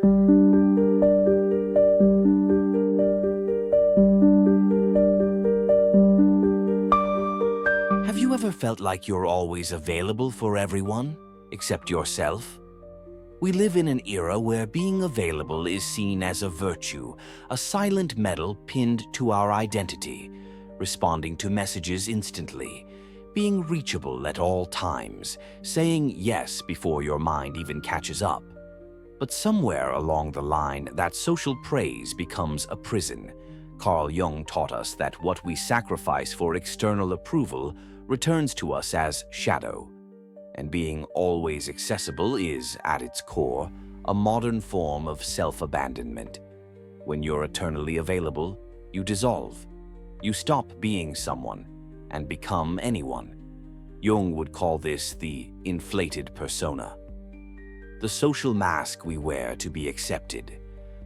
Have you ever felt like you're always available for everyone, except yourself? We live in an era where being available is seen as a virtue, a silent medal pinned to our identity, responding to messages instantly, being reachable at all times, saying yes before your mind even catches up. But somewhere along the line, that social praise becomes a prison. Carl Jung taught us that what we sacrifice for external approval returns to us as shadow. And being always accessible is, at its core, a modern form of self-abandonment. When you're eternally available, you dissolve. You stop being someone and become anyone. Jung would call this the inflated persona. The social mask we wear to be accepted.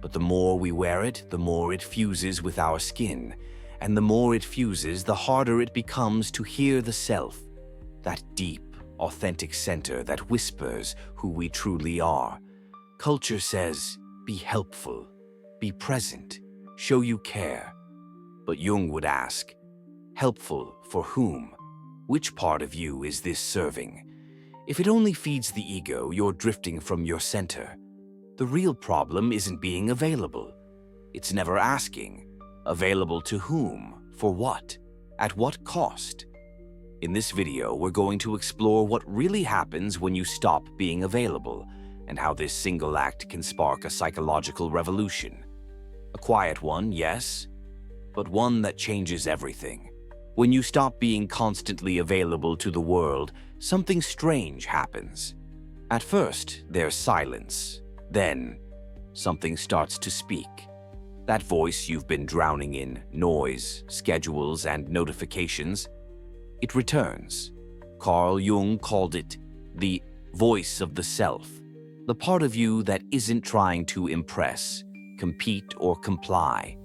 But the more we wear it, the more it fuses with our skin. And the more it fuses, the harder it becomes to hear the self, that deep, authentic center that whispers who we truly are. Culture says, be helpful, be present, show you care. But Jung would ask, helpful for whom? Which part of you is this serving? If it only feeds the ego, you're drifting from your center. The real problem isn't being available. It's never asking. Available to whom? For what? At what cost? In this video, we're going to explore what really happens when you stop being available and how this single act can spark a psychological revolution. A quiet one, yes, but one that changes everything. When you stop being constantly available to the world, something strange happens. At first, there's silence. Then, something starts to speak. That voice you've been drowning in noise, schedules, and notifications, it returns. Carl Jung called it the voice of the self, the part of you that isn't trying to impress, compete, or comply.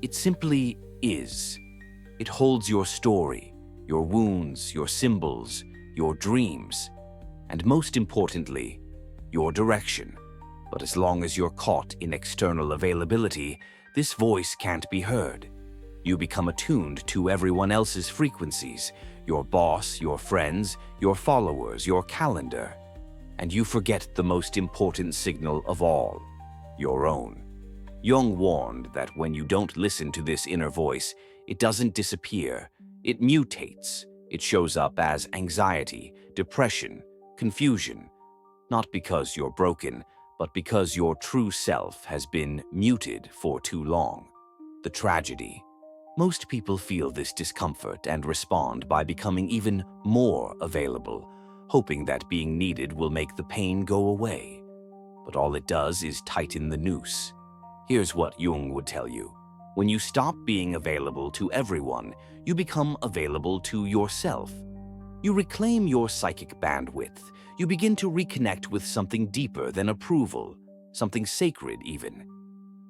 It simply is. It holds your story, your wounds, your symbols, your dreams, and most importantly, your direction. But as long as you're caught in external availability, this voice can't be heard. You become attuned to everyone else's frequencies, your boss, your friends, your followers, your calendar, and you forget the most important signal of all, your own. Jung warned that when you don't listen to this inner voice, it doesn't disappear, it mutates. It shows up as anxiety, depression, confusion, not because you're broken, but because your true self has been muted for too long. The tragedy. Most people feel this discomfort and respond by becoming even more available, hoping that being needed will make the pain go away. But all it does is tighten the noose. Here's what Jung would tell you. When you stop being available to everyone, you become available to yourself. You reclaim your psychic bandwidth. You begin to reconnect with something deeper than approval, something sacred even.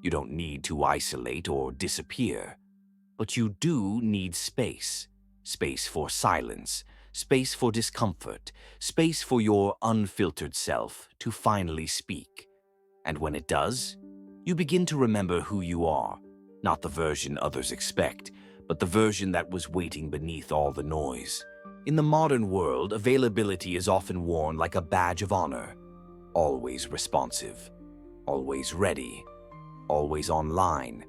You don't need to isolate or disappear, but you do need space. Space for silence, space for discomfort, space for your unfiltered self to finally speak. And when it does, you begin to remember who you are, not the version others expect, but the version that was waiting beneath all the noise. In the modern world, availability is often worn like a badge of honor. Always responsive, always ready, always online.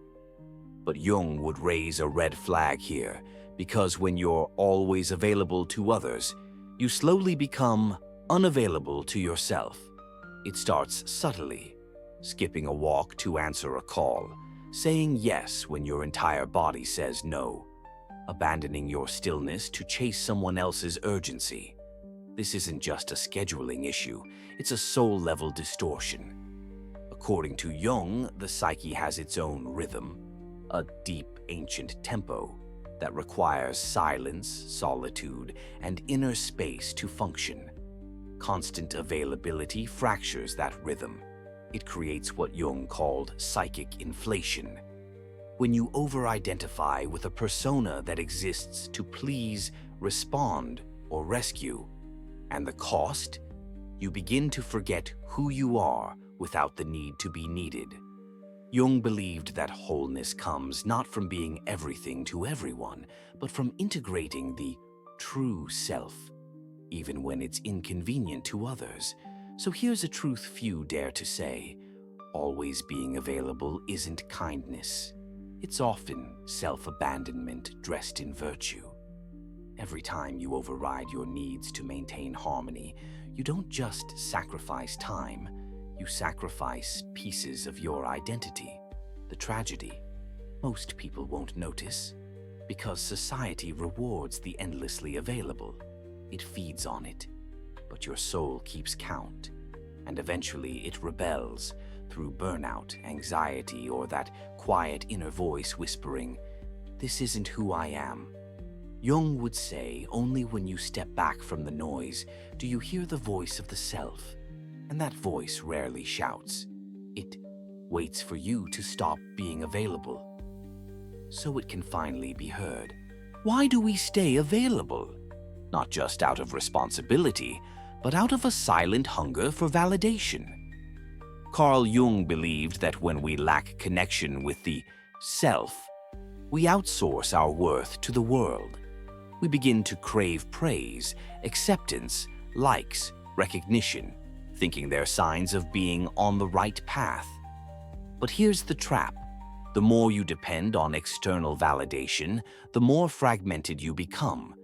But Jung would raise a red flag here, because when you're always available to others, you slowly become unavailable to yourself. It starts subtly, skipping a walk to answer a call, saying yes when your entire body says no, abandoning your stillness to chase someone else's urgency. This isn't just a scheduling issue, it's a soul-level distortion. According to Jung, the psyche has its own rhythm, a deep, ancient tempo that requires silence, solitude, and inner space to function. Constant availability fractures that rhythm. It creates what Jung called psychic inflation. When you over-identify with a persona that exists to please, respond, or rescue, and the cost? You begin to forget who you are without the need to be needed. Jung believed that wholeness comes not from being everything to everyone, but from integrating the true self, even when it's inconvenient to others. So here's a truth few dare to say: always being available isn't kindness. It's often self-abandonment dressed in virtue. Every time you override your needs to maintain harmony, you don't just sacrifice time, you sacrifice pieces of your identity. The tragedy: most people won't notice, because society rewards the endlessly available. It feeds on it, but your soul keeps count, and eventually it rebels through burnout, anxiety, or that quiet inner voice whispering, "This isn't who I am." Jung would say only when you step back from the noise do you hear the voice of the self, and that voice rarely shouts. It waits for you to stop being available, so it can finally be heard. Why do we stay available? Not just out of responsibility, but out of a silent hunger for validation. Carl Jung believed that when we lack connection with the self, we outsource our worth to the world. We begin to crave praise, acceptance, likes, recognition, thinking they're signs of being on the right path. But here's the trap. The more you depend on external validation, the more fragmented you become.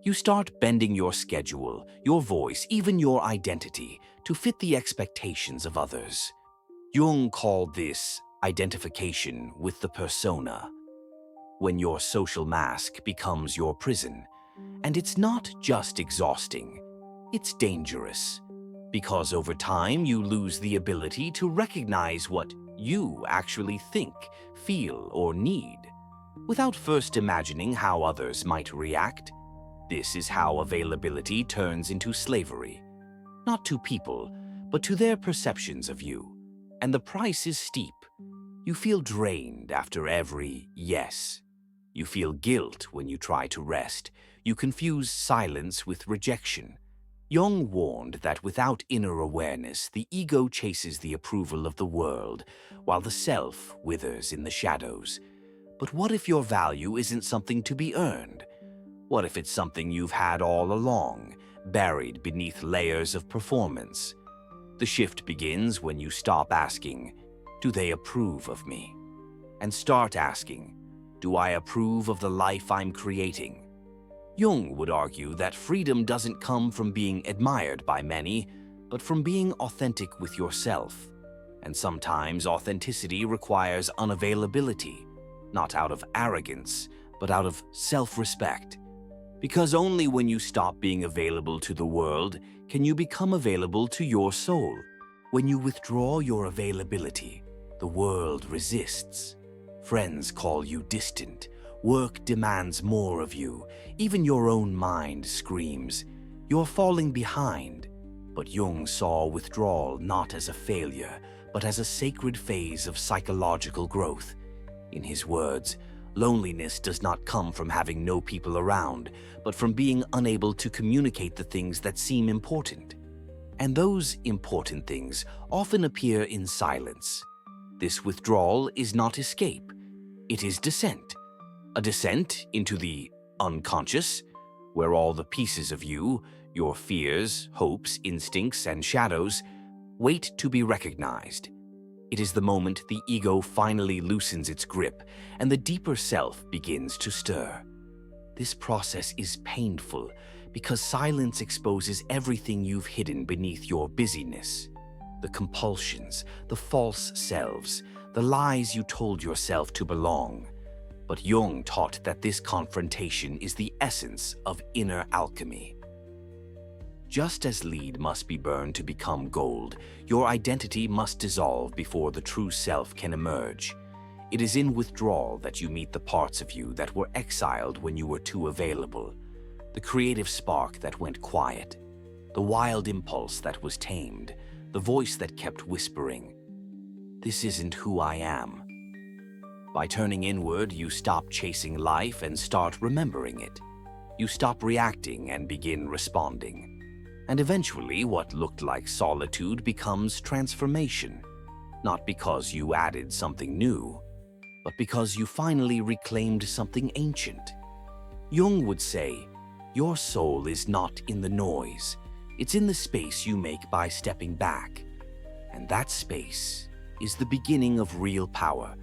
You start bending your schedule, your voice, even your identity to fit the expectations of others. Jung called this identification with the persona, when your social mask becomes your prison. And it's not just exhausting, it's dangerous, because over time you lose the ability to recognize what you actually think, feel, or need, without first imagining how others might react. This is how availability turns into slavery, not to people, but to their perceptions of you. And the price is steep. You feel drained after every yes. You feel guilt when you try to rest. You confuse silence with rejection. Jung warned that without inner awareness, the ego chases the approval of the world, while the self withers in the shadows. But what if your value isn't something to be earned? What if it's something you've had all along, buried beneath layers of performance? The shift begins when you stop asking, "Do they approve of me?" and start asking, "Do I approve of the life I'm creating?" Jung would argue that freedom doesn't come from being admired by many, but from being authentic with yourself. And sometimes authenticity requires unavailability, not out of arrogance, but out of self-respect. Because only when you stop being available to the world can you become available to your soul. When you withdraw your availability, the world resists. Friends call you distant. Work demands more of you. Even your own mind screams, "You're falling behind." But Jung saw withdrawal not as a failure, but as a sacred phase of psychological growth. In his words, loneliness does not come from having no people around, but from being unable to communicate the things that seem important. And those important things often appear in silence. This withdrawal is not escape, it is descent. A descent into the unconscious, where all the pieces of you, your fears, hopes, instincts, and shadows, wait to be recognized. It is the moment the ego finally loosens its grip and the deeper self begins to stir. This process is painful because silence exposes everything you've hidden beneath your busyness. The compulsions, the false selves, the lies you told yourself to belong. But Jung taught that this confrontation is the essence of inner alchemy. Just as lead must be burned to become gold, your identity must dissolve before the true self can emerge. It is in withdrawal that you meet the parts of you that were exiled when you were too available, the creative spark that went quiet, the wild impulse that was tamed, the voice that kept whispering, "This isn't who I am." By turning inward, you stop chasing life and start remembering it. You stop reacting and begin responding. And eventually, what looked like solitude becomes transformation. not because you added something new, but because you finally reclaimed something ancient. Jung would say, your soul is not in the noise, it's in the space you make by stepping back. And that space is the beginning of real power.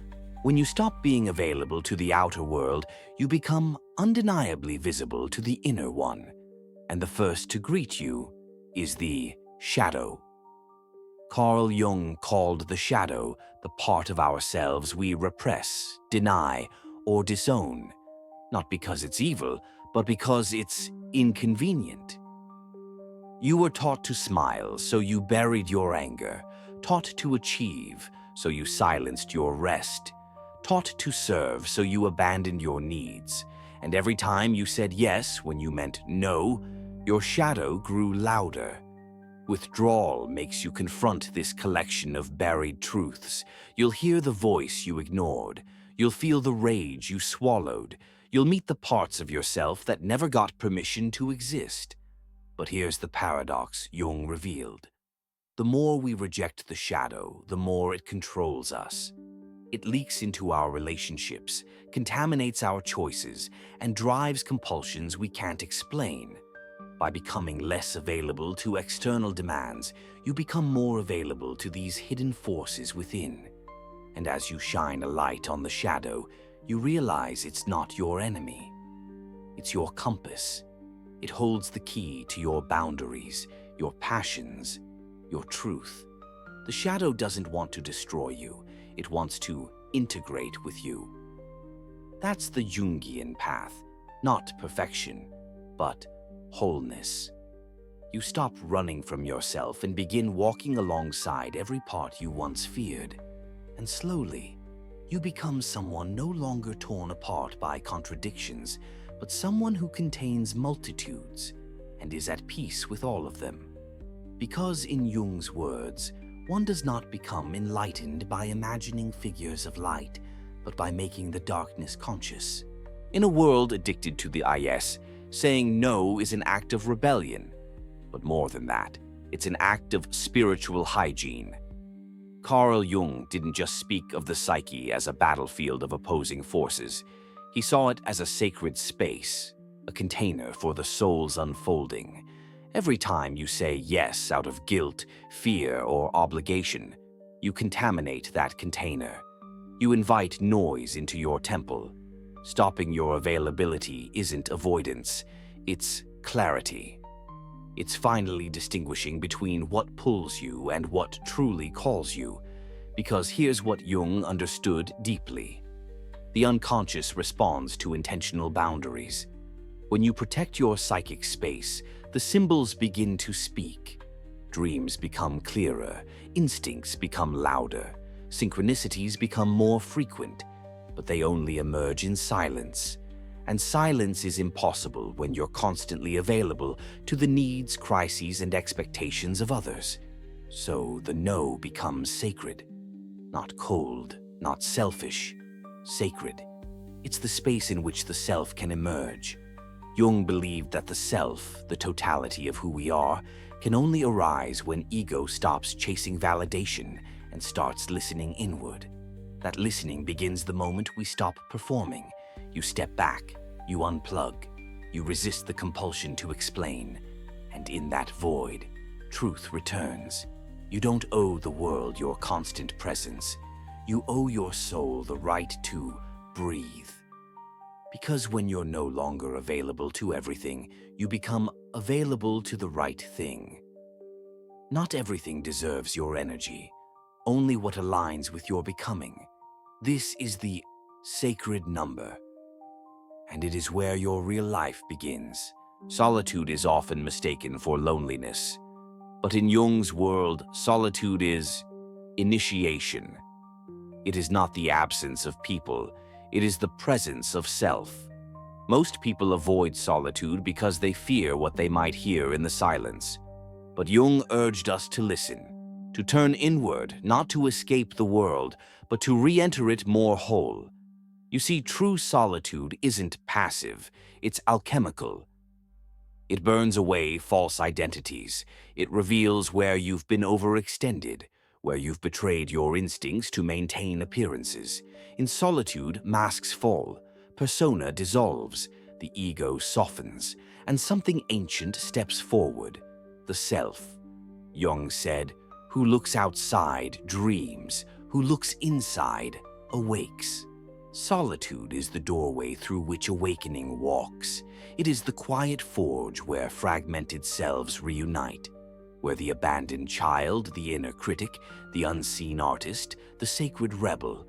When you stop being available to the outer world, you become undeniably visible to the inner one. And the first to greet you is the shadow. Carl Jung called the shadow the part of ourselves we repress, deny, or disown, not because it's evil, but because it's inconvenient. You were taught to smile, so you buried your anger, taught to achieve, so you silenced your rest, taught to serve, so you abandoned your needs, and every time you said yes when you meant no, your shadow grew louder. Withdrawal makes you confront this collection of buried truths. You'll hear the voice you ignored. You'll feel the rage you swallowed. You'll meet the parts of yourself that never got permission to exist. But here's the paradox Jung revealed. The more we reject the shadow, the more it controls us. It leaks into our relationships, contaminates our choices, and drives compulsions we can't explain. By becoming less available to external demands, you become more available to these hidden forces within. And as you shine a light on the shadow, you realize it's not your enemy. It's your compass. It holds the key to your boundaries, your passions, your truth. The shadow doesn't want to destroy you. It wants to integrate with you. That's the Jungian path, not perfection, but wholeness. You stop running from yourself and begin walking alongside every part you once feared. And slowly, you become someone no longer torn apart by contradictions, but someone who contains multitudes and is at peace with all of them. Because in Jung's words, one does not become enlightened by imagining figures of light, but by making the darkness conscious. In a world addicted to the IS, saying no is an act of rebellion. But more than that, it's an act of spiritual hygiene. Carl Jung didn't just speak of the psyche as a battlefield of opposing forces. He saw it as a sacred space, a container for the soul's unfolding. Every time you say yes out of guilt, fear, or obligation, you contaminate that container. You invite noise into your temple. Stopping your availability isn't avoidance, it's clarity. It's finally distinguishing between what pulls you and what truly calls you. Because here's what Jung understood deeply. The unconscious responds to intentional boundaries. When you protect your psychic space, the symbols begin to speak. Dreams become clearer, instincts become louder, synchronicities become more frequent, but they only emerge in silence. And silence is impossible when you're constantly available to the needs, crises, and expectations of others. So the no becomes sacred. Not cold, not selfish, sacred. It's the space in which the self can emerge. Jung believed that the self, the totality of who we are, can only arise when ego stops chasing validation and starts listening inward. That listening begins the moment we stop performing. You step back, you unplug, you resist the compulsion to explain, and in that void, truth returns. You don't owe the world your constant presence. You owe your soul the right to breathe. Because when you're no longer available to everything, you become available to the right thing. Not everything deserves your energy, only what aligns with your becoming. This is the sacred number, and it is where your real life begins. Solitude is often mistaken for loneliness, but in Jung's world, solitude is initiation. It is not the absence of people, it is the presence of self. Most people avoid solitude because they fear what they might hear in the silence. But Jung urged us to listen, to turn inward, not to escape the world, but to re-enter it more whole. You see, true solitude isn't passive, it's alchemical. It burns away false identities. It reveals where you've been overextended, where you've betrayed your instincts to maintain appearances. In solitude, masks fall, persona dissolves, the ego softens, and something ancient steps forward, the self. Jung said, "Who looks outside dreams, who looks inside awakes." Solitude is the doorway through which awakening walks. It is the quiet forge where fragmented selves reunite, where the abandoned child, the inner critic, the unseen artist, the sacred rebel,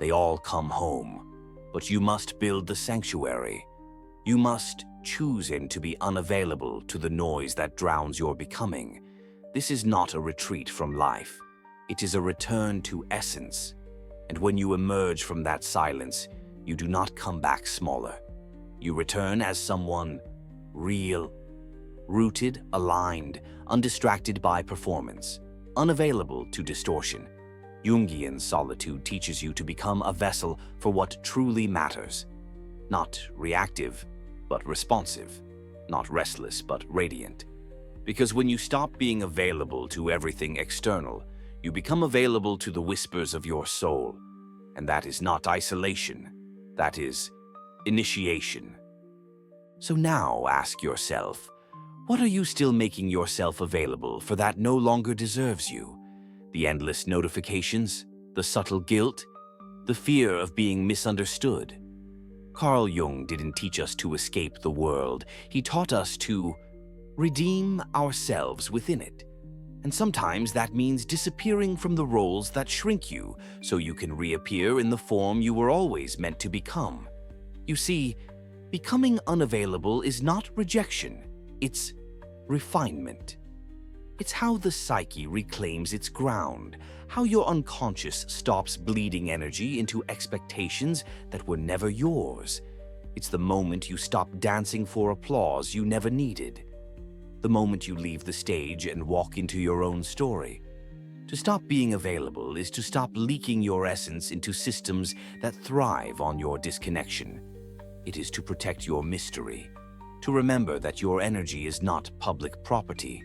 they all come home. But you must build the sanctuary. You must choose to be unavailable to the noise that drowns your becoming. This is not a retreat from life. It is a return to essence. And when you emerge from that silence, you do not come back smaller. You return as someone real, rooted, aligned, undistracted by performance, unavailable to distortion. Jungian solitude teaches you to become a vessel for what truly matters. Not reactive, but responsive. Not restless, but radiant. Because when you stop being available to everything external, you become available to the whispers of your soul. And that is not isolation. That is initiation. So now ask yourself, what are you still making yourself available for that no longer deserves you? The endless notifications, the subtle guilt, the fear of being misunderstood. Carl Jung didn't teach us to escape the world. He taught us to redeem ourselves within it. And sometimes that means disappearing from the roles that shrink you so you can reappear in the form you were always meant to become. You see, becoming unavailable is not rejection, it's refinement. It's how the psyche reclaims its ground, how your unconscious stops bleeding energy into expectations that were never yours. It's the moment you stop dancing for applause you never needed. The moment you leave the stage and walk into your own story. To stop being available is to stop leaking your essence into systems that thrive on your disconnection. It is to protect your mystery, to remember that your energy is not public property.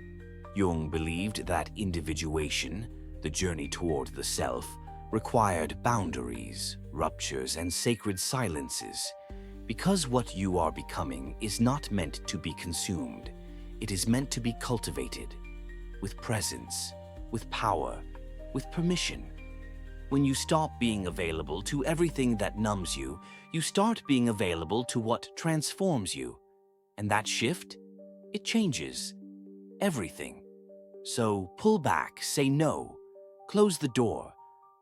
Jung believed that individuation, the journey toward the self, required boundaries, ruptures, and sacred silences. Because what you are becoming is not meant to be consumed. It is meant to be cultivated, with presence, with power, with permission. When you stop being available to everything that numbs you, you start being available to what transforms you. And that shift, it changes everything. So pull back, say no, close the door,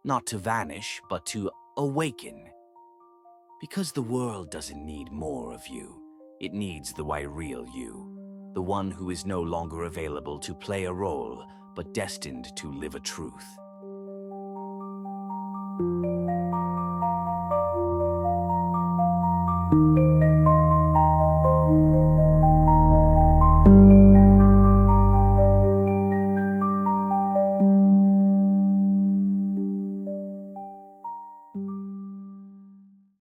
not to vanish, but to awaken. Because the world doesn't need more of you. It needs the real you. The one who is no longer available to play a role, but destined to live a truth.